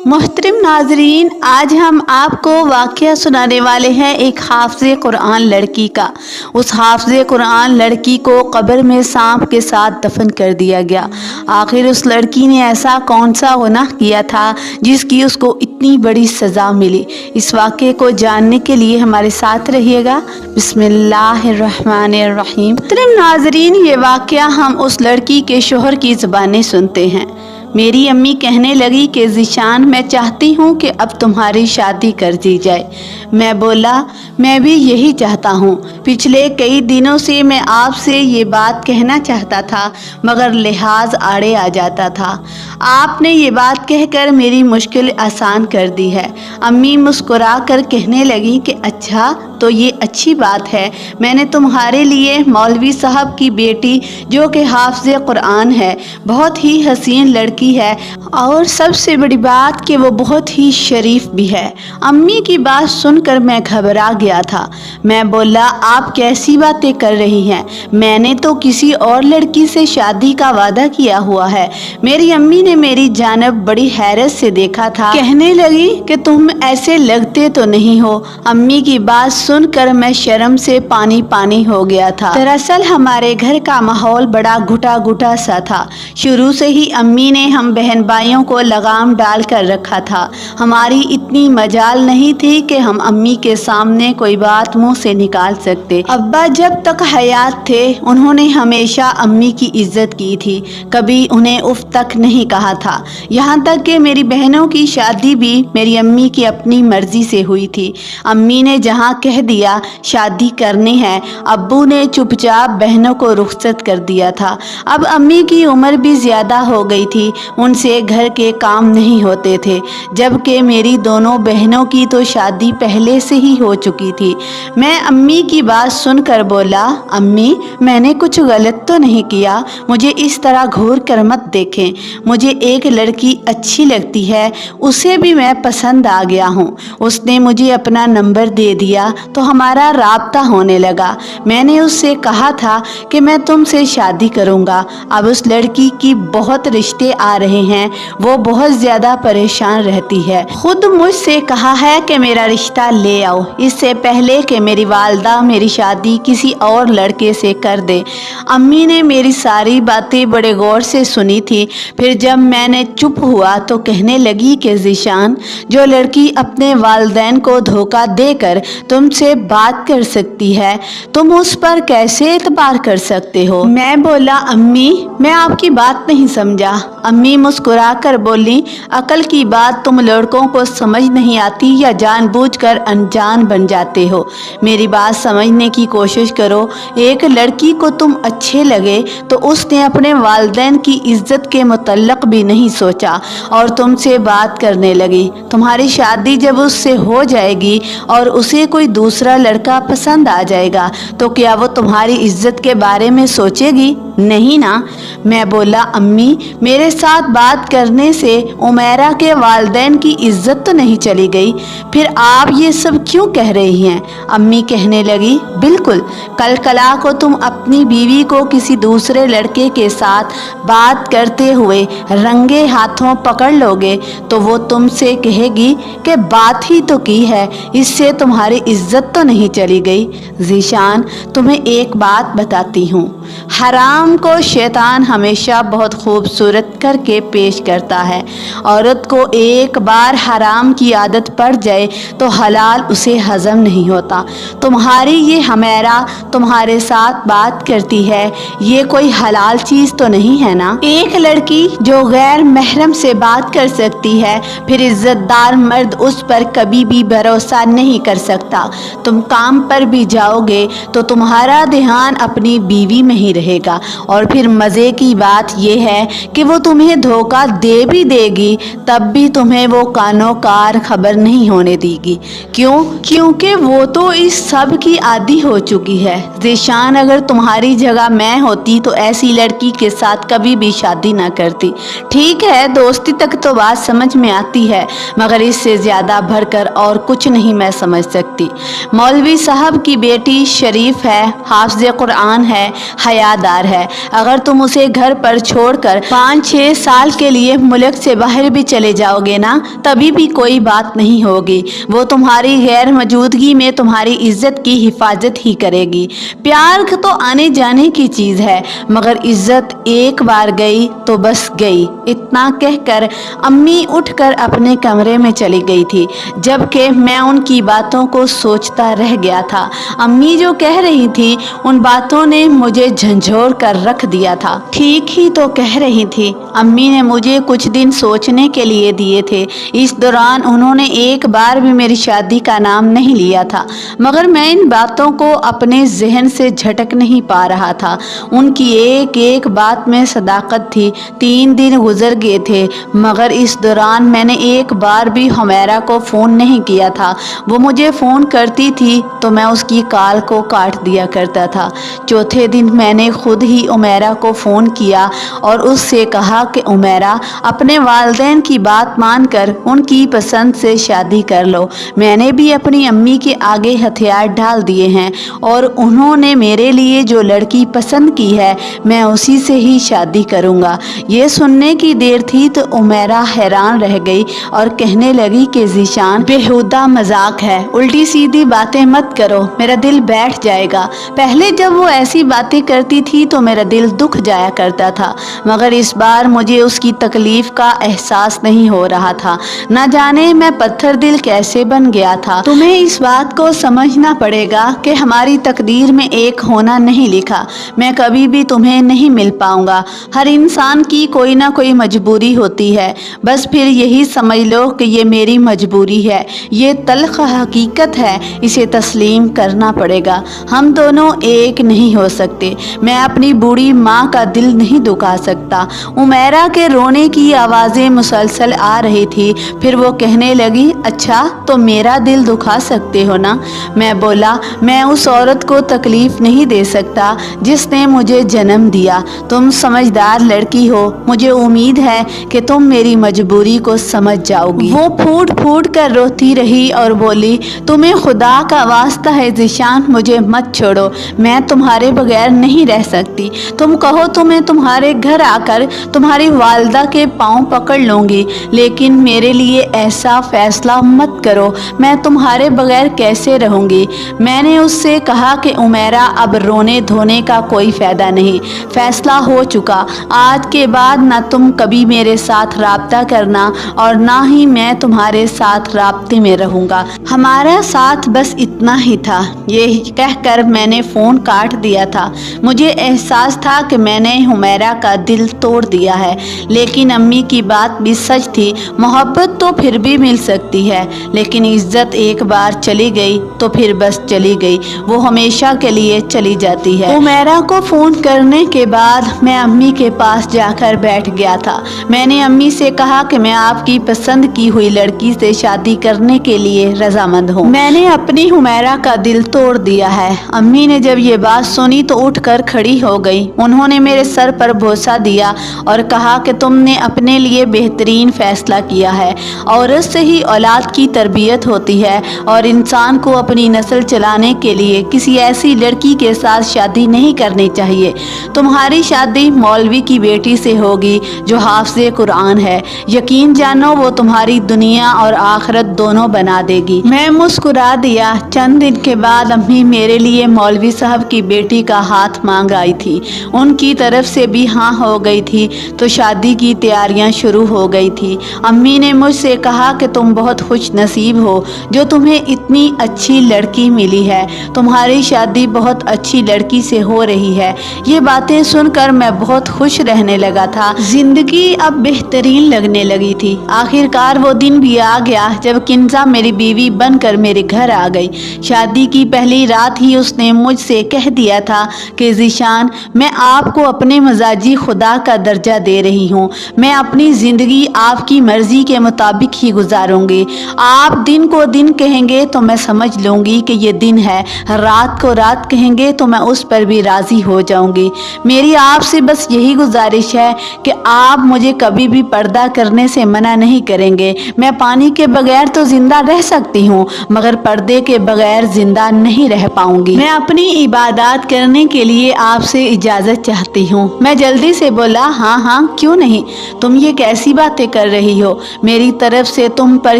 मोहतरम नाजरीन, आज हम आपको वाक़या सुनाने वाले हैं एक हाफ़िज़ कुरान लड़की का। उस हाफ़िज़ कुरान लड़की को कब्र में सांप के साथ दफन कर दिया गया। आखिर उस लड़की ने ऐसा कौन सा गुनाह किया था जिसकी उसको इतनी बड़ी सज़ा मिली। इस वाक़े को जानने के लिए हमारे साथ रहिएगा। बिस्मिल्लाहिर्रहमानिर्रहीम। मोहतरम नाजरीन, ये वाक़या हम उस लड़की के शोहर की ज़बानें सुनते हैं। मेरी अम्मी कहने लगी कि ज़ीशान, मैं चाहती हूँ कि अब तुम्हारी शादी कर दी जाए। मैं बोला, मैं भी यही चाहता हूँ। पिछले कई दिनों से मैं आपसे ये बात कहना चाहता था, मगर लिहाज आड़े आ जाता था। आपने ये बात कहकर मेरी मुश्किल आसान कर दी है। अम्मी मुस्कुरा कर कहने लगी कि अच्छा, तो ये अच्छी बात है। मैंने तुम्हारे लिए मौलवी साहब की बेटी, जो कि हाफ़िज़ कुरान है, बहुत ही हसीन लड़की है, और सबसे बड़ी बात कि वो बहुत ही शरीफ भी है। अम्मी की बात सुनकर मैं घबरा गया था। मैं बोला, आप कैसी बातें कर रही हैं? मैंने तो किसी और लड़की से शादी का वादा किया हुआ है। मेरी अम्मी ने मेरी जानब बड़ी हैरत से देखा था। कहने लगी कि तुम ऐसे लगते तो नहीं हो। अम्मी की बात सुनकर मैं शर्म से पानी पानी हो गया था। दरअसल हमारे घर का माहौल बड़ा घुटा घुटा सा था। शुरू से ही अम्मी ने हम बहन भाइयों को लगाम डाल कर रखा था। हमारी इतनी मजाल नहीं थी कि हम अम्मी के सामने कोई बात मुंह से निकाल सकते। अब्बा जब तक हयात थे उन्होंने हमेशा अम्मी की इज्जत की थी, कभी उन्हें उफ तक नहीं कहा था। यहाँ तक कि मेरी बहनों की शादी भी मेरी अम्मी की अपनी मर्जी से हुई थी। अम्मी ने जहाँ कह दिया शादी करनी है, अब्बू ने चुपचाप बहनों को रुखसत कर दिया था। अब अम्मी की उम्र भी ज़्यादा हो गई थी, उनसे घर के काम नहीं होते थे, जबकि मेरी दोनों बहनों की तो शादी पहले से ही हो चुकी थी। मैं अम्मी की बात सुनकर बोला, अम्मी, मैंने कुछ गलत तो नहीं किया, मुझे इस तरह घूर कर मत देखें। मुझे एक लड़की अच्छी लगती है, उसे भी मैं पसंद आ गया हूँ। उसने मुझे अपना नंबर दे दिया तो हमारा राब्ता होने लगा। मैंने उससे कहा था कि मैं तुमसे शादी करूँगा। अब उस लड़की की बहुत रिश्ते आ रहे हैं, वो बहुत ज़्यादा परेशान रहती है। खुद मुझसे कहा है कि मेरा रिश्ता ले आओ, इससे पहले कि मेरी वालदा मेरी शादी किसी और लड़के से कर दे। अम्मी ने मेरी सारी बातें बड़े गौर से सुनी थी। फिर जब मैंने चुप हुआ तो कहने लगी कि ज़ीशान, जो लड़की अपने वालिदैन को धोखा देकर तुमसे बात कर सकती है, तुम उस पर कैसे एतबार कर सकते हो? मैं बोला, अम्मी, मैं आपकी बात नहीं समझा। अम्मी मुस्कुरा कर बोली, अकल की बात तुम लड़कों को समझ नहीं आती या जानबूझकर अनजान बन जाते हो। मेरी बात समझने की कोशिश करो। एक लड़की को तुम अच्छे लगे तो उसने अपने वालिदैन की इज्जत के मुतल्लक भी नहीं सोचा और तुमसे बात करने लगी। तुम्हारी शादी जब उससे हो जाएगी और उसे कोई दूसरा लड़का पसंद आ जाएगा तो क्या वो तुम्हारी इज्जत के बारे में सोचेगी? नहीं ना। मैं बोला, अम्मी, मेरे साथ बात करने से उमैरा के वालिदैन की इज्जत तो नहीं चली गई, फिर आप ये सब क्यों कह रही हैं? अम्मी कहने लगी, बिल्कुल, कल कला को तुम अपनी बीवी को किसी दूसरे लड़के के साथ बात करते हुए रंगे हाथों पकड़ लोगे तो वो तुमसे कहेगी कि बात ही तो की है, इससे तुम्हारी इज्जत तो नहीं चली गई। ज़ीशान, तुम्हें एक बात बताती हूँ, हराम को शैतान हमेशा बहुत खूबसूरत करके पेश करता है। औरत को एक बार हराम की आदत पड़ जाए तो हलाल उसे हजम नहीं होता। तुम्हारी ये हमेरा तुम्हारे साथ बात करती है, ये कोई हलाल चीज़ तो नहीं है ना? एक लड़की जो गैर महरम से बात कर सकती है, फिर इज्जतदार मर्द उस पर कभी भी भरोसा नहीं कर सकता। तुम काम पर भी जाओगे तो तुम्हारा ध्यान अपनी बीवी में ही रहेगा, और फिर मज़े की बात यह है कि वो तुम्हें धोखा दे भी देगी तब भी तुम्हें वो कानो कार खबर नहीं होने देगी। क्यों? क्योंकि वो तो इस सब की आदी हो चुकी है। ज़ीशान, अगर तुम्हारी जगह मैं होती तो ऐसी लड़की के साथ कभी भी शादी ना करती। ठीक है, दोस्ती तक तो बात समझ में आती है, मगर इससे ज़्यादा भरकर और कुछ नहीं मैं समझ सकती। मौलवी साहब की बेटी शरीफ है, हाफ़िज़ कुरान है, हयादार है, है। अगर तुम उसे घर पर छोड़कर 5-6 साल के लिए मुल्क से बाहर भी चले जाओगे ना, तभी भी कोई बात नहीं होगी। वो तुम्हारी गैर मौजूदगी में तुम्हारी इज्जत की हिफाजत ही करेगी। प्यार तो आने जाने की चीज़ है, मगर इज्जत एक बार गई तो बस गई। इतना कहकर अम्मी उठकर अपने कमरे में चली गई थी, जबकि मैं उनकी बातों को सोचता रह गया था। अम्मी जो कह रही थी उन बातों ने मुझे झंझोर कर रख दिया था। ठीक ही तो कह रही थी। अम्मी ने मुझे कुछ दिन सोचने के लिए दिए थे। इस दौरान उन्होंने एक बार भी मेरी शादी का नाम नहीं लिया था, मगर मैं इन बातों को अपने जहन से झटक नहीं पा रहा था। उनकी एक एक बात में सदाकत थी। 3 दिन गुजर गए थे, मगर इस दौरान मैंने एक बार भी हुमैरा को फ़ोन नहीं किया था। वो मुझे फ़ोन करती थी तो मैं उसकी कॉल को काट दिया करता था। चौथे दिन मैंने खुद ही उमैरा को फ़ोन किया और उससे कहा कि उमैरा, अपने वालिदैन की बात मानकर उनकी पसंद से शादी कर लो। मैंने भी अपनी अम्मी के आगे हथियार डाल दिए हैं और उन्होंने मेरे लिए जो लड़की पसंद की है मैं उसी से ही शादी करूँगा। ये सुनने की देर थी तो उमैरा हैरान रह गई और कहने लगी कि ज़ीशान, बेहुदा मजाक है, उल्टी सीधी बातें मत करो, मेरा दिल बैठ जाएगा। पहले जब वो ऐसी बातें करती थी तो मेरा दिल दुख जाया करता था, मगर इस बार मुझे उसकी तकलीफ़ का एहसास नहीं हो रहा था। न जाने मैं पत्थर दिल कैसे बन गया था। तुम्हें इस बात को समझना पड़ेगा कि हमारी तकदीर में एक होना नहीं लिखा। मैं कभी भी तुम्हें नहीं मिल पाऊंगा। हर इंसान की कोई ना कोई मजबूरी होती है, बस फिर यही समझ लो कि ये मेरी मजबूरी है। ये तल्ख हकीकत है, इसे तस्लीम करना पड़ेगा। हम दोनों एक नहीं हो सकते। मैं अपनी बूढ़ी माँ का दिल नहीं दुखा सकता। उमैरा के रोने की आवाज़ें मुसलसल आ रही थी। फिर वो कहने लगी, अच्छा तो मेरा दिल दुखा सकते हो ना। मैं बोला, मैं उस औरत को तकलीफ़ नहीं दे सकता जिसने मुझे जन्म दिया। तुम समझदार लड़की हो, मुझे उम्मीद है कि तुम मेरी मजबूरी को समझ जाओगी। वो फूट फूट कर रोती रही और बोली, तुम्हें खुदा का वास्ता है ज़ीशान, मुझे मत छोड़ो, मैं तुम्हारे बगैर नहीं रह सकती। तुम कहो तो मैं तुम्हारे घर आकर तुम्हारी वालदा के पाँव पकड़ लूँगी, लेकिन मेरे लिए ऐसा फैसला मत करो। मैं तुम्हारे बगैर कैसे रहूँगी। मैंने उससे कहा कि उमैरा, अब रोने धोने का कोई फ़ायदा नहीं, फैसला हो चुका। आज के बाद ना तुम कभी मेरे साथ राब्ता करना और ना ही मैं तुम्हारे साथ राब्ते में रहूँगा। हमारा साथ बस इतना ही था। ये कहकर मैंने फ़ोन काट दिया था। मुझे एहसास था कि मैंने हुमैरा का दिल तोड़ दिया है, लेकिन अम्मी की बात भी सच थी। मोहब्बत तो फिर भी मिल सकती है, लेकिन इज्जत एक बार चली गई तो फिर बस चली गई, वो हमेशा के लिए चली जाती है। उमैरा को फ़ोन करने के बाद मैं अम्मी के पास जाकर बैठ गया था। मैंने अम्मी से कहा कि मैं आपकी पसंद की हुई लड़की से शादी करने के लिए रजामंद हूँ। मैंने अपनी हुमैरा का दिल तोड़ दिया है। अम्मी ने जब ये बात सुनी तो उठकर खड़ी हो गई। उन्होंने मेरे सर पर बोसा दिया और कहा कि तुमने अपने लिए बेहतरीन फैसला किया है। औरत से ही औलाद की तरबियत होती है और इंसान को अपनी नस्ल चलाने के लिए किसी ऐसी लड़की के साथ शादी नहीं करनी चाहिए। तुम्हारी शादी मौलवी की बेटी से होगी जो हाफ़िज़ कुरान है। यकीन जानो वो तुम्हारी दुनिया और आखिरत दोनों बना देगी। मैं मुस्कुरा दिया। चंद दिन के बाद अम्मी मेरे लिए मौलवी साहब की बेटी का हाथ मांग आई थी। उनकी तरफ से भी हाँ हो गई थी तो शादी की तैयारियां शुरू हो गई थी। अम्मी ने मुझसे कहा कि तुम बहुत खुश नसीब हो जो तुम्हें इतनी अच्छी लड़की मिली है। तुम्हारी शादी बहुत अच्छी लड़की से हो रही है। ये बातें सुनकर मैं बहुत खुश रहने लगा था। जिंदगी अब बेहतरीन लगने लगी थी। आखिरकार वो दिन भी आ गया जब किंजा मेरी बीवी बनकर मेरे घर आ गई। शादी की पहली रात ही उसने मुझसे कह दिया था कि ज़ीशान, मैं आपको अपने मजाजी खुदा का दर्जा दे रही हूँ। मैं अपनी ज़िंदगी आपकी मर्ज़ी के मुताबिक मुताबिक ही गुजारूंगी। आप दिन को दिन कहेंगे तो मैं समझ लूँगी कि ये दिन है, रात को रात कहेंगे तो मैं उस पर भी राज़ी हो जाऊँगी। मेरी आपसे बस यही गुजारिश है कि आप मुझे कभी भी पर्दा करने से मना नहीं करेंगे। मैं पानी के बगैर तो ज़िंदा रह सकती हूँ, मगर पर्दे के बगैर ज़िंदा नहीं रह पाऊँगी। मैं अपनी इबादत करने के लिए आपसे इजाज़त चाहती हूँ। मैं जल्दी से बोला, हाँ हाँ क्यों नहीं, तुम ये कैसी बातें कर रही हो, मेरी तरफ से तुम पर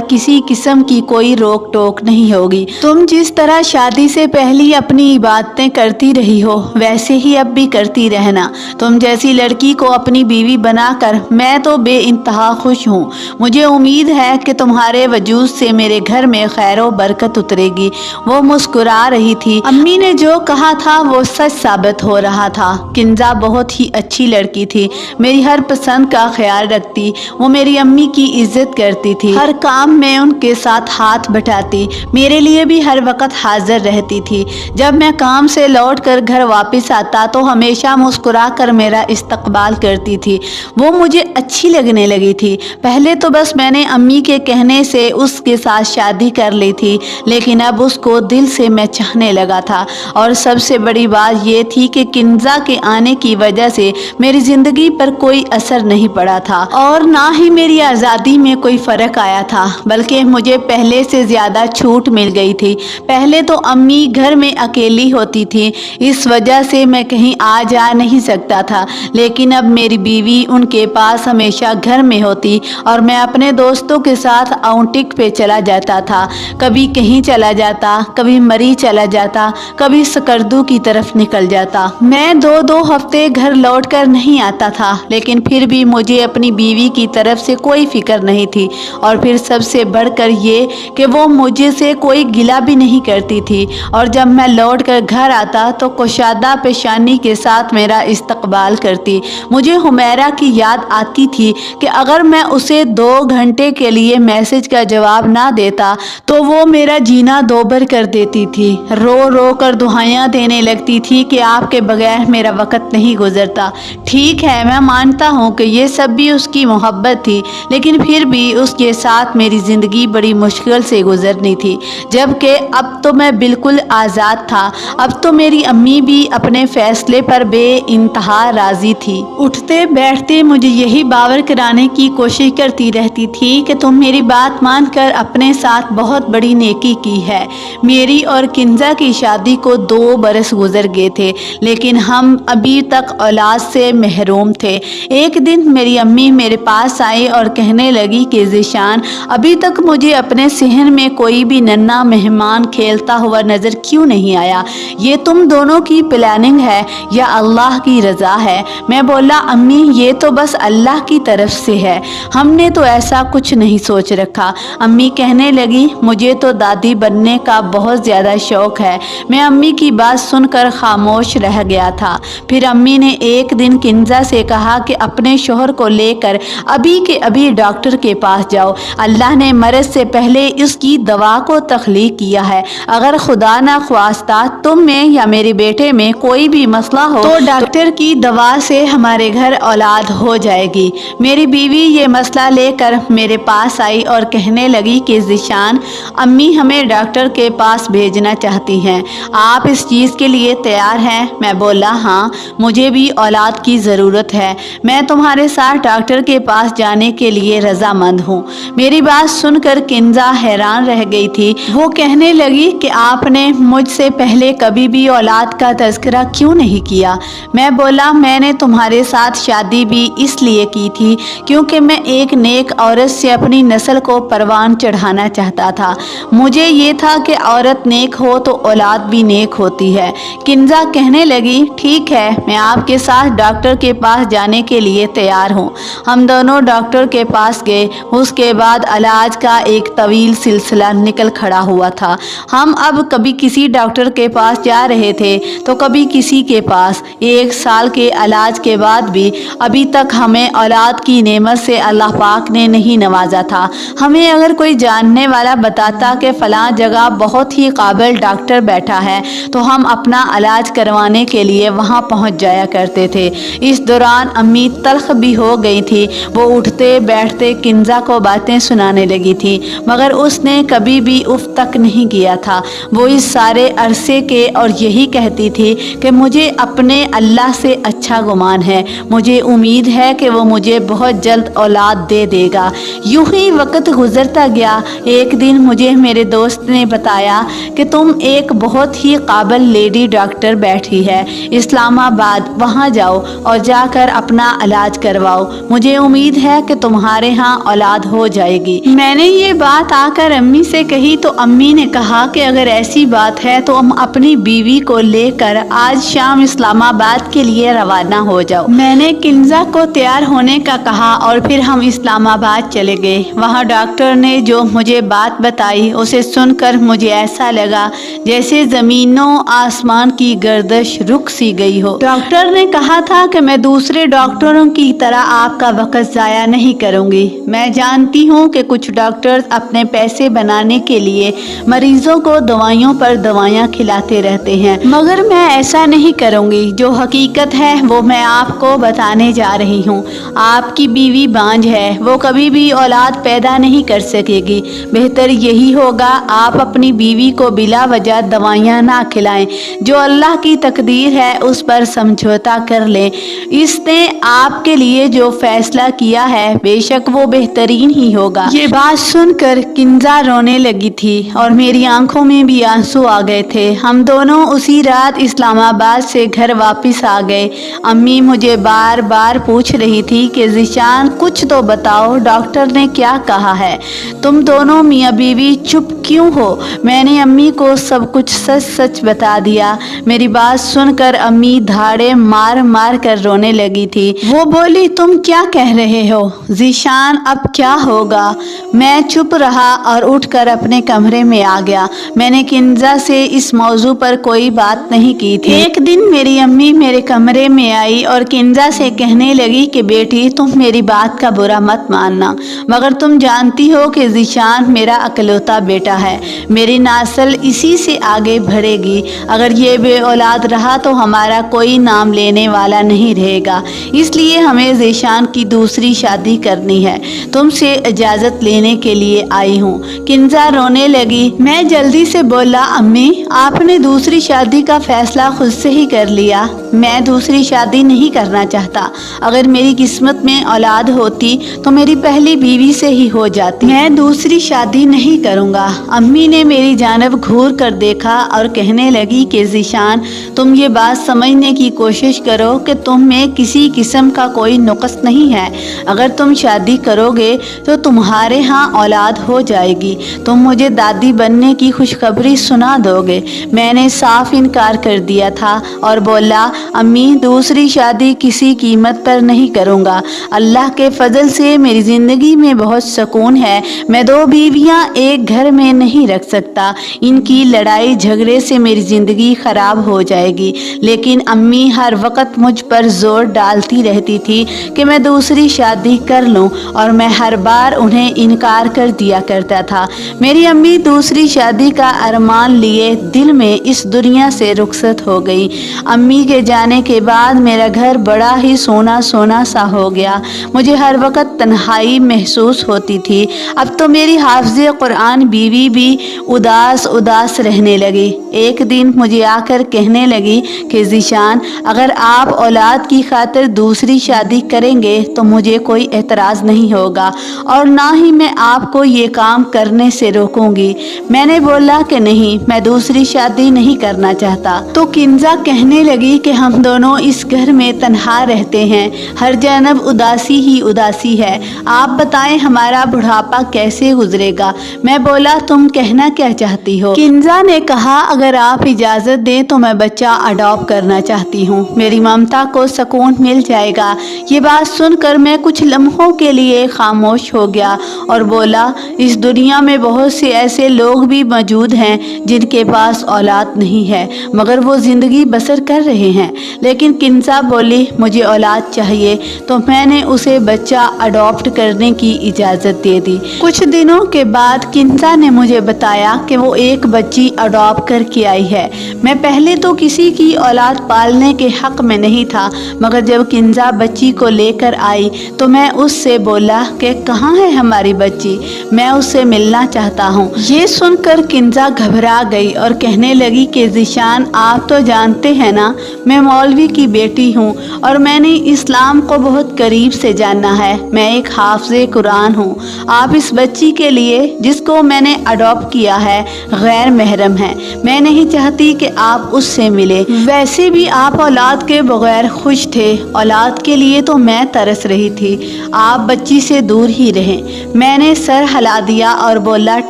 किसी किस्म की कोई रोक टोक नहीं होगी। तुम जिस तरह शादी से पहले अपनी इबादतें करती रही हो वैसे ही अब भी करती रहना। तुम जैसी लड़की को अपनी बीवी बनाकर मैं तो बेइंतहा खुश हूँ। मुझे उम्मीद है कि तुम्हारे वजूद से मेरे घर में खैर व बरकत उतरेगी। वो मुस्कुरा रही थी। अम्मी ने जो कहा था वो सच साबित हो रहा था। किंजा बहुत ही अच्छी लड़की थी, मेरी हर पसंद का ख्याल रखती। वो मेरी अम्मी की इज्जत करती थी, हर काम में उनके साथ हाथ बटाती, मेरे लिए भी हर वक्त हाजिर रहती थी। जब मैं काम से लौट कर घर वापस आता तो हमेशा मुस्कुरा कर मेरा इस्तकबाल करती थी। वो मुझे अच्छी लगने लगी थी। पहले तो बस मैंने अम्मी के कहने से उसके साथ शादी कर ली थी, लेकिन अब उसको दिल से मैं चाहने लगा था। और सबसे बड़ी बात ये थी कि किंजा के आने की वजह से मेरी ज़िंदगी पर कोई असर नहीं पड़ा था और ना ही मेरी आज़ादी में कोई फ़र्क आया था, बल्कि मुझे पहले से ज़्यादा छूट मिल गई थी। पहले तो अम्मी घर में अकेली होती थी, इस वजह से मैं कहीं आ जा नहीं सकता था, लेकिन अब मेरी बीवी उनके पास हमेशा घर में होती और मैं अपने दोस्तों के साथ आउटिंग पे चला जाता था। कभी कहीं चला जाता, कभी मरी चला जाता, कभी सकरदू की तरफ निकल जाता। मैं दो हफ्ते घर लौट कर नहीं आता था, लेकिन फिर भी मुझे अपनी बीवी की तरफ से कोई फिक्र नहीं थी। और फिर सबसे बढ़कर ये कि वो मुझे से कोई गिला भी नहीं करती थी। और जब मैं लौट कर घर आता तो कुशादा पेशानी के साथ मेरा इस्तकबाल करती। मुझे हुमैरा की याद आती थी कि अगर मैं उसे 2 घंटे के लिए मैसेज का जवाब ना देता तो वो मेरा जीना दोबर कर देती थी। रो रो कर दुआएं देने लगती थी कि आपके बगैर मेरा वक्त नहीं गुजरता। ठीक है, मैं मानता हूँ कि ये सब भी उसकी मोहब्बत थी, लेकिन फिर भी उसके साथ मेरी ज़िंदगी बड़ी मुश्किल से गुजरनी थी, जबकि अब तो मैं बिल्कुल आज़ाद था। अब तो मेरी अम्मी भी अपने फ़ैसले पर बेइंतहा राज़ी थी। उठते बैठते मुझे यही बावर कराने की कोशिश करती रहती थी कि तुम मेरी बात मानकर अपने साथ बहुत बड़ी नेकी की है। मेरी और किंजा की शादी को 2 बरस गुजर गए थे, लेकिन हम अभी तक औलाद से महरूम थे। एक दिन मेरी अम्मी मेरे पास आई और कहने लगी कि ज़ीशान, अभी तक मुझे अपने सहन में कोई भी नन्हा मेहमान खेलता हुआ नज़र क्यों नहीं आया? ये तुम दोनों की प्लानिंग है या अल्लाह की रज़ा है? मैं बोला, अम्मी ये तो बस अल्लाह की तरफ से है, हमने तो ऐसा कुछ नहीं सोच रखा। अम्मी कहने लगी, मुझे तो दादी बनने का बहुत ज़्यादा शौक़ है। मैं अम्मी की बात सुनकर खामोश रह गया था। फिर अम्मी ने एक दिन किंजा से कहा कि अपने शोहर को लेकर अभी के अभी डॉक्टर के पास जाओ। अल्लाह ने मर्ज से पहले इसकी दवा को तख्लीक किया है। अगर खुदा ना ख्वास्ता तुम में या मेरे बेटे में कोई भी मसला हो तो डॉक्टर की दवा से हमारे घर औलाद हो जाएगी। मेरी बीवी ये मसला लेकर मेरे पास आई और कहने लगी कि ज़ीशान, अम्मी हमें डॉक्टर के पास भेजना चाहती हैं, आप इस चीज़ के लिए तैयार हैं? मैं बोला, हाँ, मुझे भी औलाद की ज़रूरत है। मैं तुम्हारे साथ डॉक्टर के पास जाने के लिए रजामंद हूँ। मेरी बात सुनकर किंजा हैरान रह गई थी। वो कहने लगी कि आपने मुझसे पहले कभी भी औलाद का तज़किरा क्यों नहीं किया? मैं बोला, मैंने तुम्हारे साथ शादी भी इसलिए की थी क्योंकि मैं एक नेक औरत से अपनी नस्ल को परवान चढ़ाना चाहता था। मुझे ये था कि औरत नेक हो तो औलाद भी नेक होती है। किंजा कहने लगी, ठीक है, मैं आपके साथ डॉक्टर के पास जाने के लिए तैयार हूँ। हम दोनों डॉक्टर के पास गए। उसके बाद इलाज का एक तवील सिलसिला निकल खड़ा हुआ था। हम अब कभी किसी डॉक्टर के पास जा रहे थे तो कभी किसी के पास। 1 साल के इलाज के बाद भी अभी तक हमें औलाद की नेमत से अल्लाह पाक ने नहीं नवाजा था। हमें अगर कोई जानने वाला बताता कि फ़लाँ जगह बहुत ही काबिल डॉक्टर बैठा है तो हम अपना इलाज करवाने के लिए वहाँ पहुँच जाया करते थे। इस दौरान अम्मी तल्ख भी हो गई थी। वो उठते बैठते किंजा کنزا کو باتیں سنانے لگی تھی، مگر اس نے کبھی بھی اف تک نہیں کیا تھا۔ وہ اس سارے عرصے کے اور یہی کہتی تھی کہ مجھے اپنے اللہ سے اچھا گمان ہے، مجھے امید ہے کہ وہ مجھے بہت جلد اولاد دے دے گا۔ یوں ہی وقت گزرتا گیا۔ ایک دن مجھے میرے دوست نے بتایا کہ تم ایک بہت ہی قابل لیڈی ڈاکٹر بیٹھی ہے اسلام آباد، وہاں جاؤ اور جا کر اپنا علاج کرواؤ، مجھے امید ہے کہ تمہارے ہاں اولاد ہو جائے گی۔ میں نے یہ بات آ کر امی سے کہی تو امی نے کہا کہ اگر ایسی بات ہے تو ہم اپنی بیوی کو لے کر آج شام اسلام آباد کے لیے روانہ ہو جاؤ۔ میں نے کنزا کو تیار ہونے کا کہا اور پھر ہم اسلام آباد چلے گئے۔ وہاں ڈاکٹر نے جو مجھے بات بتائی اسے سن کر مجھے ایسا لگا جیسے زمین و آسمان کی گردش رک سی گئی ہو۔ ڈاکٹر نے کہا تھا کہ میں دوسرے ڈاکٹروں کی طرح آپ کا وقت ضائع نہیں کروں گی۔ میں جانتی ہوں کہ کچھ ڈاکٹرز اپنے پیسے بنانے کے لیے مریضوں کو دوائیوں پر دوائیاں کھلاتے رہتے ہیں، مگر میں ایسا نہیں کروں گی۔ جو حقیقت ہے وہ میں آپ کو بتانے جا رہی ہوں۔ آپ کی بیوی بانجھ ہے، وہ کبھی بھی اولاد پیدا نہیں کر سکے گی۔ بہتر یہی ہوگا آپ اپنی بیوی کو بلا وجہ دوائیاں نہ کھلائیں، جو اللہ کی تقدیر ہے اس پر سمجھوتا کر لیں۔ اس نے آپ کے لیے جو فیصلہ کیا ہے بے شک وہ بہترین ہی ہوگا۔ یہ بات سن کر کنزا رونے لگی تھی اور میری آنکھوں میں بھی آنسو آ گئے تھے۔ ہم دونوں اسی رات اسلام آباد سے گھر واپس آ گئے۔ امی مجھے بار بار پوچھ رہی تھی کہ ذیشان کچھ تو بتاؤ، ڈاکٹر نے کیا کہا ہے؟ تم دونوں میاں بیوی چپ کیوں ہو؟ میں نے امی کو سب کچھ سچ سچ بتا دیا۔ میری بات سن کر امی دھاڑے مار مار کر رونے لگی تھی۔ وہ بولی تم کیا کہہ رہے ہو ذیشان، اب کیا ہوگا؟ میں چپ رہا اور اٹھ کر اپنے کمرے میں آ گیا۔ میں نے کنزا سے اس موضوع پر کوئی بات نہیں کی تھی۔ ایک دن میری امی میرے کمرے میں آئی اور کنزا سے کہنے لگی کہ بیٹی تم میری بات کا برا مت ماننا، مگر تم جانتی ہو کہ ذیشان میرا اکلوتا بیٹا ہے، میری نسل اسی سے آگے بڑھے گی۔ اگر یہ بے اولاد رہا تو ہمارا کوئی نام لینے والا نہیں رہے گا، اس لیے ہمیں ذیشان کی دوسری شادی کرنی ہے۔ تم سے اجازت لینے کے لیے آئی ہوں۔ کنزا رونے لگی۔ میں جلدی سے بولا امی آپ نے دوسری شادی کا فیصلہ خود سے ہی کر لیا، میں دوسری شادی نہیں کرنا چاہتا۔ اگر میری قسمت میں اولاد ہوتی تو میری پہلی بیوی سے ہی ہو جاتی، میں دوسری شادی نہیں کروں گا۔ امی نے میری جانب گھور کر دیکھا اور کہنے لگی کہ ذیشان تم یہ بات سمجھنے کی کوشش کرو کہ تم میں کسی قسم کا کوئی نقص نہیں ہے۔ اگر تم شادی کرو گے تو تمہارے ہاں اولاد ہو جائے گی، تم مجھے دادی بننے کی خوشخبری سنا دو گے۔ میں نے صاف انکار کر دیا تھا اور بولا امی دوسری شادی کسی قیمت پر نہیں کروں گا۔ اللہ کے فضل سے میری زندگی میں بہت سکون ہے، میں دو بیویاں ایک گھر میں نہیں رکھ سکتا، ان کی لڑائی جھگڑے سے میری زندگی خراب ہو جائے گی۔ لیکن امی ہر وقت مجھ پر زور ڈالتی رہتی تھی کہ میں دوسری شادی کر لوں اور میں ہر بار انہیں انکار کر دیا کرتا تھا۔ میری امی دوسری شادی کا ارمان لیے دل میں اس دنیا سے رخصت ہو گئی۔ امی کے جانے کے بعد میرا گھر بڑا ہی سونا سونا سا ہو گیا، مجھے ہر وقت تنہائی محسوس ہوتی تھی۔ اب تو میری حافظ قرآن بیوی بھی اداس اداس رہنے لگی۔ ایک دن مجھے آ کر کہنے لگی کہ ذیشان اگر آپ اولاد کی خاطر دوسری شادی کریں گے تو مجھے کوئی اعتراض نہیں ہوگا اور نہ ہی میں آپ کو یہ کام کرنے سے روکوں گی۔ میں نے بولا کہ نہیں، میں دوسری شادی نہیں کرنا چاہتا۔ تو کنزا کہنے لگی کہ ہم دونوں اس گھر میں تنہا رہتے ہیں، ہر جانب اداسی ہی اداسی ہے، آپ بتائیں ہمارا بڑھاپا کیسے گزرے گا؟ میں بولا تم کہنا کیا چاہتی ہو؟ کنزا نے کہا اگر آپ اجازت دیں تو میں بچہ اڈاپٹ کرنا چاہتی ہوں، میری ممتا کو سکون مل جائے گا۔ یہ بات سن کر میں کچھ لمحوں کے لیے خاموش ہو گیا اور بولا اس دنیا میں بہت سے ایسے لوگ بھی موجود ہیں جن کے پاس اولاد نہیں ہے مگر وہ زندگی بسر کر رہے ہیں۔ लेकिन किन्जा बोली मुझे औलाद चाहिए, तो मैंने उसे बच्चा अडॉप्ट करने की इजाज़त दे दी। कुछ दिनों के बाद किन्जा ने मुझे बताया कि वो एक बच्ची अडॉप्ट करके आई है। मैं पहले तो किसी की औलाद पालने के हक में नहीं था, मगर जब किन्जा बच्ची को लेकर आई तो मैं उससे बोला कि कहाँ है हमारी बच्ची, मैं उससे मिलना चाहता हूँ। ये सुनकर किन्जा घबरा गई और कहने लगी कि ज़ीशान, आप तो जानते हैं ना, मैं मौलवी की बेटी हूँ और मैंने इस्लाम को बहुत करीब से जाना है। मैं एक हाफ़िज़े कुरान हूँ। आप इस बच्ची के लिए जिसको मैंने अडॉप्ट किया है गैर महरम है। मैं नहीं चाहती कि आप उससे मिले। वैसे भी आप औलाद के बगैर खुश थे, औलाद के लिए तो मैं तरस रही थी। आप बच्ची से दूर ही रहें। मैंने सर हिला दिया और बोला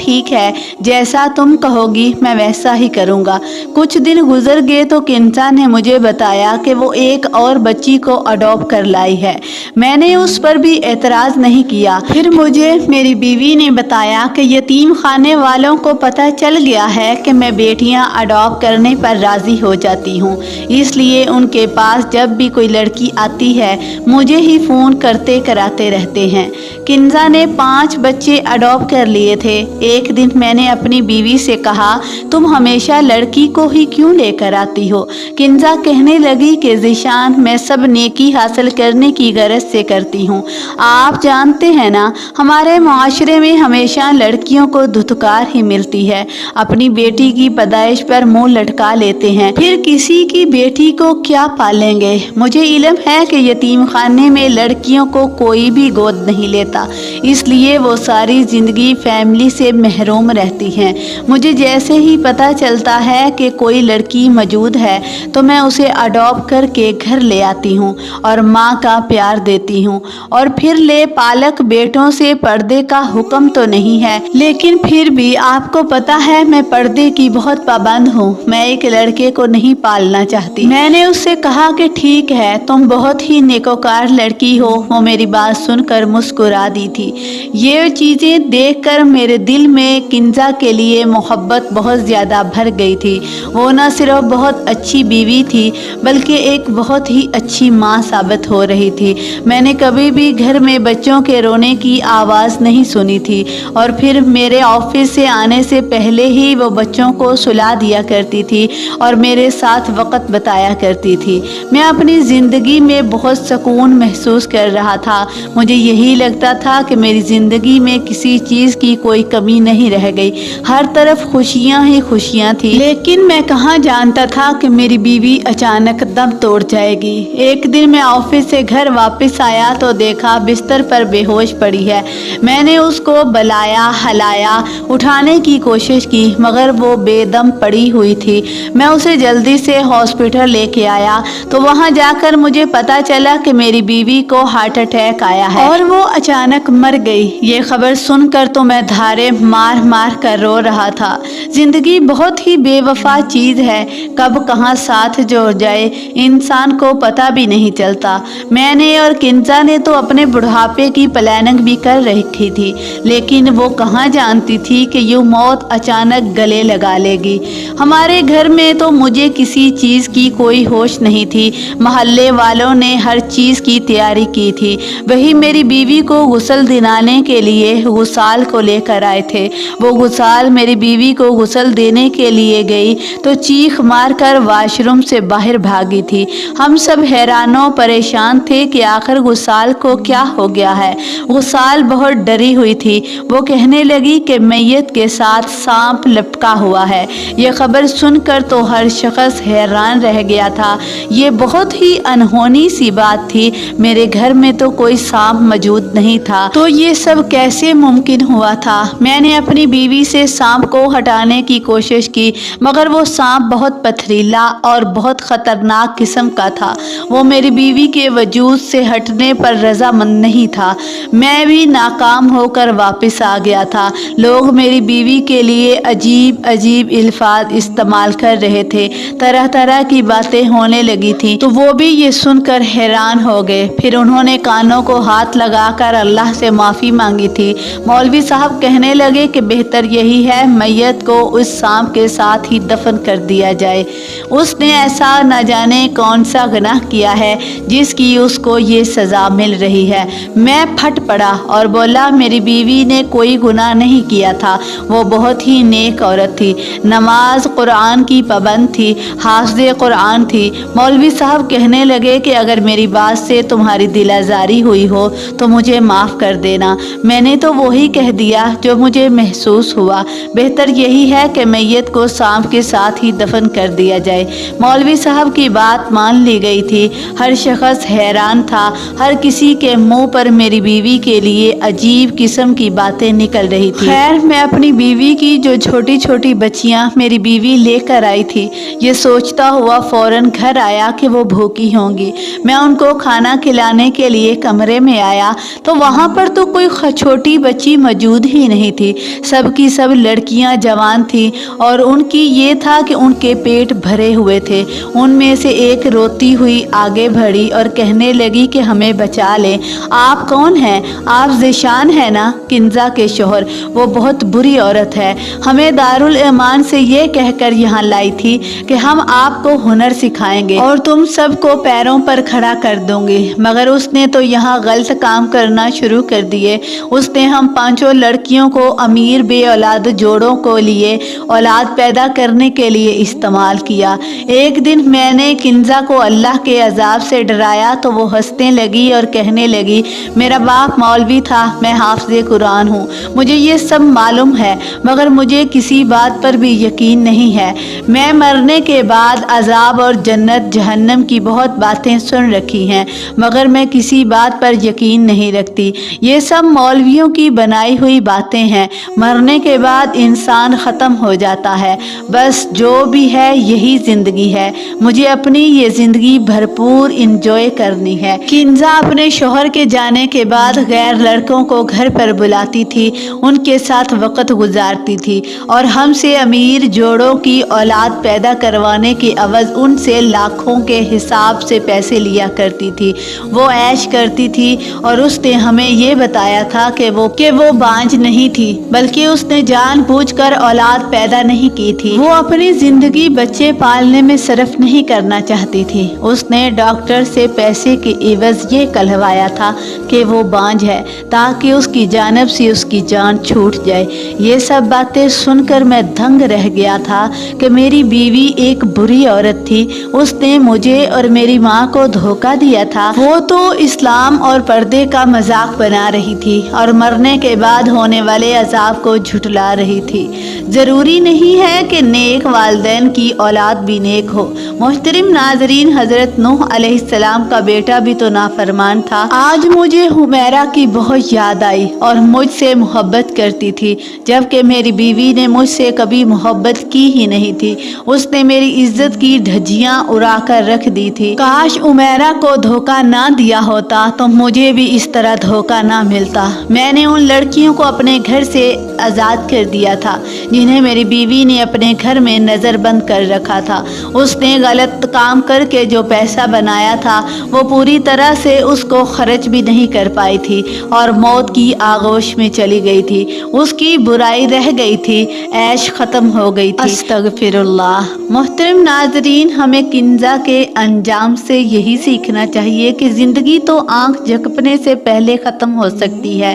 ठीक है, जैसा तुम कहोगी मैं वैसा ही करूँगा। कुछ दिन गुजर गए तो किन्जा ने मुझे बताया कि वो एक और बच्ची को अडॉप्ट कर लाई है। मैंने उस पर भी एतराज़ नहीं किया। फिर मुझे मेरी बीवी ने बताया कि यतीम खाने वालों को पता चल गया है कि मैं बेटियां अडॉप्ट करने पर राज़ी हो जाती हूँ, इसलिए उनके पास जब भी कोई लड़की आती है मुझे ही फ़ोन करते कराते रहते हैं। किन्जा ने 5 बच्चे अडॉप्ट कर लिए थे। एक दिन मैंने अपनी बीवी से कहा, तुम हमेशा लड़की को ही क्यों लेकर आती हो? किन्जा कहने लगी कि ज़ीशान, मैं सब नेकी हासिल करने की गरज से करती हूँ। आप जानते हैं ना, हमारे माशरे में हमेशा लड़कियों को धुतकार ही मिलती है। अपनी बेटी की पैदाइश पर मुंह लटका लेते हैं, फिर किसी की बेटी को क्या पालेंगे? मुझे इल्म है कि यतीम खाने में लड़कियों को कोई भी गोद नहीं लेता, इसलिए वो सारी ज़िंदगी फैमिली से महरूम रहती हैं। मुझे जैसे ही पता चलता है कि कोई लड़की मौजूद है तो मैं उसे अडॉप्ट करके घर ले आती हूँ और माँ का प्यार देती हूँ। और फिर ले पालक बेटों से पर्दे का हुक्म तो नहीं है, लेकिन फिर भी आपको पता है मैं पर्दे की बहुत पाबंद हूँ। मैं एक लड़के को नहीं पालना चाहती। मैंने उससे कहा कि ठीक है, तुम बहुत ही नेकोकार लड़की हो। वो मेरी बात सुनकर मुस्कुरा दी थी। ये चीज़ें देखकर मेरे दिल में किन्जा के लिए मोहब्बत बहुत ज़्यादा भर गई थी। वो न सिर्फ बहुत अच्छी बीवी थी बल्कि एक बहुत ही अच्छी माँ साबित हो रही थी। मैंने कभी भी घर में बच्चों के रोने की आवाज़ नहीं सुनी थी और फिर मेरे ऑफिस से आने से पहले ही वो बच्चों को सुला दिया करती थी और मेरे साथ वक़्त बताया करती थी। मैं अपनी ज़िंदगी में बहुत सुकून महसूस कर रहा था। मुझे यही लगता था कि मेरी ज़िंदगी में किसी चीज़ की कोई कमी नहीं रह गई, हर तरफ खुशियाँ ही खुशियाँ थी। लेकिन मैं कहाँ जानता था कि मेरी बीवी अचानक दम तोड़ जाएगी। एक दिन मैं ऑफिस से घर वापस आया तो देखा बिस्तर पर बेहोश पड़ी है। मैंने उसको बलाया, हलाया, उठाने की कोशिश की, मगर वो बेदम पड़ी हुई थी। मैं उसे जल्दी से हॉस्पिटल लेके आया तो वहाँ जाकर मुझे पता चला कि मेरी बीवी को हार्ट अटैक आया है और वो अचानक मर गई। ये खबर सुनकर तो मैं धारे मार मार कर रो रहा था। जिंदगी बहुत ही बेवफा चीज़ है, कब कहाँ साथ जोड़ जाए इंसान को पता भी नहीं चलता। मैंने और किन्जा ने तो अपने बुढ़ापे की प्लानिंग भी कर रखी थी, लेकिन वो कहाँ जानती थी कि यूँ मौत अचानक गले लगा लेगी। हमारे घर में तो मुझे किसी चीज़ की कोई होश नहीं थी। मोहल्ले वालों ने हर चीज़ की तैयारी की थी। वही मेरी बीवी को गुस्ल दिलाने के लिए गुसाल को लेकर आए थे। वो गुसाल मेरी बीवी को गुस्ल देने के लिए गई तो चीख मार कर वाशरूम से बाहर भागी थी। हम सब हैरानों परेशान थे कि आखिर गुसाल को क्या हो गया है। गुसाल बहुत डरी हुई थी। वो कहने लगी कि मैयत के साथ सांप लपका हुआ है। ये खबर सुनकर तो हर शख्स हैरान रह गया था। ये बहुत ही अनहोनी सी बात थी। मेरे घर में तो कोई सांप मौजूद नहीं था, तो ये सब कैसे मुमकिन हुआ था। मैंने अपनी बीवी से सांप को हटाने की कोशिश की, मगर वो सांप बहुत पथरीला और बहुत ख़तरनाक किस्म का था। वो मेरी बीवी के वजूद से हटने पर रजामंद नहीं था। मैं भी नाकाम होकर वापस आ गया था। लोग मेरी बीवी के लिए अजीब अजीब अल्फाज इस्तेमाल कर रहे थे, तरह तरह की बातें होने लगी थी, तो वो भी ये सुनकर हैरान हो गए। फिर उन्होंने कानों को हाथ लगाकर अल्लाह से माफ़ी मांगी थी। मौलवी साहब कहने लगे कि बेहतर यही है मैयत को उस सांप के साथ ही दफन कर दिया जाए। उसने ऐसा نہ جانے کون سا گناہ کیا ہے جس کی اس کو یہ سزا مل رہی ہے۔ میں پھٹ پڑا اور بولا میری بیوی نے کوئی گناہ نہیں کیا تھا، وہ بہت ہی نیک عورت تھی، نماز قرآن کی پابند تھی، حافظ قرآن تھی۔ مولوی صاحب کہنے لگے کہ اگر میری بات سے تمہاری دل آزاری ہوئی ہو تو مجھے معاف کر دینا۔ میں نے تو وہی کہہ دیا جو مجھے محسوس ہوا، بہتر یہی ہے کہ میت کو سانپ کے ساتھ ہی دفن کر دیا جائے۔ مولوی صاحب کی بات مان لی گئی تھی۔ ہر شخص حیران تھا، ہر کسی کے منہ پر میری بیوی کے لیے عجیب قسم کی باتیں نکل رہی تھی۔ خیر میں اپنی بیوی کی جو چھوٹی چھوٹی بچیاں میری بیوی لے کر آئی تھی یہ سوچتا ہوا فوراً گھر آیا کہ وہ بھوکی ہوں گی۔ میں ان کو کھانا کھلانے کے لیے کمرے میں آیا تو وہاں پر تو کوئی چھوٹی بچی موجود ہی نہیں تھی، سب کی سب لڑکیاں جوان تھیں اور ان کی یہ تھا کہ ان کے پیٹ بھرے ہوئے تھے۔ ان میں سے ایک روتی ہوئی آگے بڑھی اور کہنے لگی کہ ہمیں بچا لیں۔ آپ کون ہیں؟ آپ ذیشان ہیں نا، کنزا کے شوہر۔ وہ بہت بری عورت ہے، ہمیں دارالایمان سے یہ کہہ کر یہاں لائی تھی کہ ہم آپ کو ہنر سکھائیں گے اور تم سب کو پیروں پر کھڑا کر دوں گے، مگر اس نے تو یہاں غلط کام کرنا شروع کر دیے۔ اس نے ہم پانچوں لڑکیوں کو امیر بے اولاد جوڑوں کو لیے اولاد پیدا کرنے کے لیے استعمال کیا۔ ایک دن میں نے کنزا کو اللہ کے عذاب سے ڈرایا تو وہ ہنسنے لگی اور کہنے لگی میرا باپ مولوی تھا، میں حافظ قرآن ہوں، مجھے یہ سب معلوم ہے، مگر مجھے کسی بات پر بھی یقین نہیں ہے۔ میں مرنے کے بعد عذاب اور جنت جہنم کی بہت باتیں سن رکھی ہیں، مگر میں کسی بات پر یقین نہیں رکھتی۔ یہ سب مولویوں کی بنائی ہوئی باتیں ہیں۔ مرنے کے بعد انسان ختم ہو جاتا ہے، بس جو بھی ہے یہی زندگی ہے، مجھے اپنی یہ زندگی بھرپور انجوائے کرنی ہے۔ کنزا اپنے شوہر کے جانے کے بعد غیر لڑکوں کو گھر پر بلاتی تھی، ان کے ساتھ وقت گزارتی تھی اور ہم سے امیر جوڑوں کی اولاد پیدا کروانے کے عوض ان سے لاکھوں کے حساب سے پیسے لیا کرتی تھی۔ وہ عیش کرتی تھی اور اس نے ہمیں یہ بتایا تھا کہ وہ بانجھ نہیں تھی، بلکہ اس نے جان بوجھ کر اولاد پیدا نہیں کی تھی۔ وہ اپنی زندگی بچے پالنے میں صرف نہیں کرنا چاہتی تھی۔ اس نے ڈاکٹر سے پیسے کے عوض یہ کہلوایا تھا کہ وہ بانجھ ہے تاکہ اس کی جانب سے اس کی جان چھوٹ جائے۔ یہ سب باتیں سن کر میں دنگ رہ گیا تھا کہ میری بیوی ایک بری عورت تھی، اس نے مجھے اور میری ماں کو دھوکہ دیا تھا۔ وہ تو اسلام اور پردے کا مذاق بنا رہی تھی اور مرنے کے بعد ہونے والے عذاب کو جھٹلا رہی تھی۔ ضروری نہیں ہے کہ نیک والدین کی اولاد بھی نیک ہو۔ محترم ناظرین، حضرت نوح علیہ السلام کا بیٹا بھی تو نافرمان تھا۔ آج مجھے حمیرہ کی بہت یاد آئی اور مجھ سے محبت کرتی تھی، جبکہ میری بیوی نے مجھ سے کبھی محبت کی ہی نہیں تھی۔ اس نے میری عزت کی دھجیاں اڑا کر رکھ دی تھی۔ کاش حمیرہ کو دھوکہ نہ دیا ہوتا تو مجھے بھی اس طرح دھوکہ نہ ملتا۔ میں نے ان لڑکیوں کو اپنے گھر سے آزاد کر دیا تھا جنہیں میری بیوی نے اپنے گھر میں نظر بند کر رکھا تھا۔ اس نے غلط کام کر کے جو پیسہ بنایا تھا وہ پوری طرح سے اس کو خرچ بھی نہیں کر پائی تھی اور موت کی آغوش میں چلی گئی تھی۔ اس کی برائی رہ گئی تھی، عیش ختم ہو گئی تھی۔ استغفر اللہ۔ محترم ناظرین، ہمیں کنزا کے انجام سے یہی سیکھنا چاہیے کہ زندگی تو آنکھ جھپکنے سے پہلے ختم ہو سکتی ہے،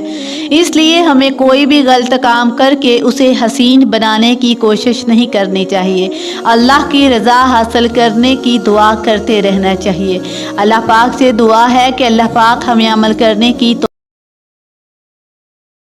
اس لیے ہمیں کوئی بھی غلط کام کر کے اسے حسین بنانے کی کوشش نہیں کرنی چاہیے۔ اللہ کی رضا حاصل کرنے کی دعا کرتے رہنا چاہیے۔ اللہ پاک سے دعا ہے کہ اللہ پاک ہمیں عمل کرنے کی